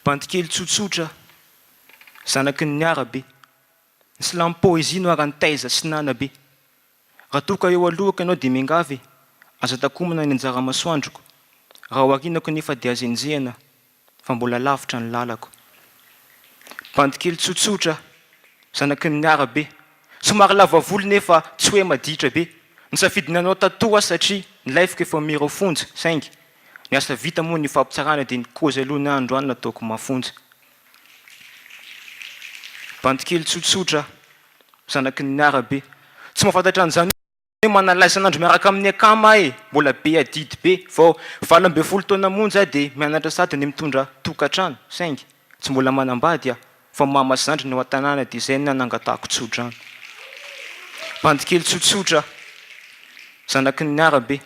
Bandikely tsotsotra, zanaky ny arabe. Ny silamo poézie no arany taiza sy nanabe. Raha toka eo alohako ianao dia miangavy, aza takomana ny anjara masoandroko. Raha hoarinako nefa dia azo enjehana, fa mbola lavitra ny lalako. Bandikely tsotsotra, zanaky ny arabe. Somary lava volo nefa tsy hoe maditra be. Nisafidiny anao tatoa satria nilaifiko efa miro fonja, saingy. Ny asa vita moa ny fampitsarana dia ny kozy aloha ny andro any nataoko mafonja. Bandikely tsotsotra, zanaky ny arabe. Tsy mahafantatra an'izany hoe manalahy isan'andro miaraka amin'ny akama mbola be adidy be, vao 18 taona monja dia mianatra sady ny mitondra tokantrano, saingy. Tsy mbola manambady fa mamasandry ny ao an-tanàna dia izay ny nangatahako tsodrano. Bandikely tsotsotra, zanaky ny arabe.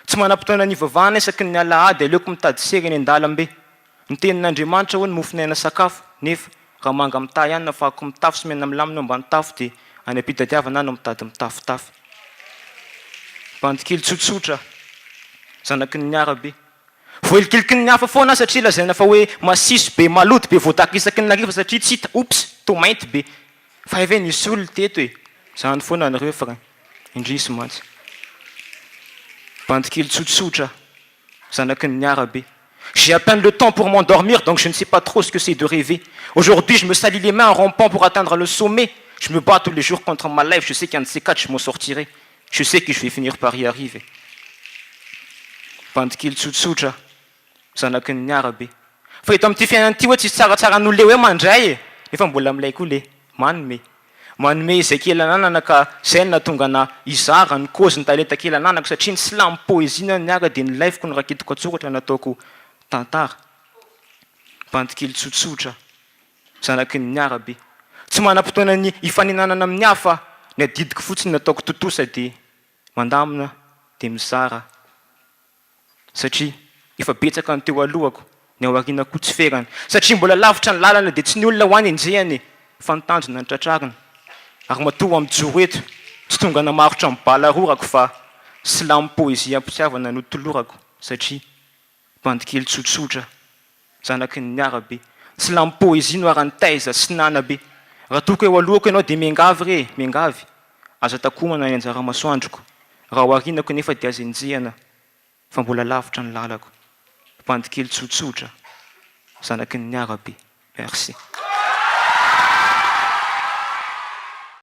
Tsy manam-potoana ny vavahana isaky ny alahady aleoko mitady sery eny an-dalambe. Ny tenin'Andriamanitra hoe ny mofinaina sakafo, nefa raha manga mitahy ihany nafahako mitafy sy mena milamina ambany tafo dia any am-pitadiavana no mitady mitafitafy. Bandikely tsotsotra, zanaky ny arabe. Voelikiliky ny hafa foana satria lazaina fa hoe masiso be, maloto be, voataka isaky ny lariva satria tsy hita, ops, to mainty be. Fa eve nisy olona teto zany foana ny refrain, indrisy mantsy. Bandikely tsotsotra, zanaky ny arabe. J'ai à peine le temps pour m'endormir, donc je ne sais pas trop ce que c'est de rêver. Aujourd'hui, je me salis les mains en rampant pour atteindre le sommet. Je me bats tous les jours contre ma life, je sais qu'un de ces quatre, je m'en sortirai. Je sais que je vais finir par y arriver. Bandikely tsotsotra, zanaky ny arabe. Fa eto amin'ity fiainana ity hoe tsy tsaratsara ny le hoe mandray efa mbola amilay koa le manome. Manome izay kely ananana ka izay nahatonga na izara ny cause ny talenta kely ananako satria ny silamo poézie ny ara dia ny lifeko no raketiko atsoratra nataoko tantara. Bandikely tsotsotra, zanaky ny arabe. Tsy manam-potoana ny ifaninanana amin'ny hafa, ny adidiko fotsiny nataoko totosa dia mandamina dia mizara. Satria efa betsaka ny teo alohako, ny aorianako tsy ferany. Satria mbola lavitra ny lalana dia tsy ny olona ho any enjehany, fa ny tanjona ny tratrariny. Ary matoa amin'ny joro eto, tsy tonga namarotra amin'ny balarorako fa silamo poézie ampitiavana no tolorako satria bandikely tsotsotra, zanaky ny arabe. Silamo poézie no arany taiza sy nanabe. Raha toka eo alohako ianao dia miangavy miangavy. Aza takomana ny anjara masoandroko. Raha hoarinako nefa dia azo enjehana, fa mbola lavitra ny lalako. Bandikely tsotsotra, zanaky ny arabe. Merci.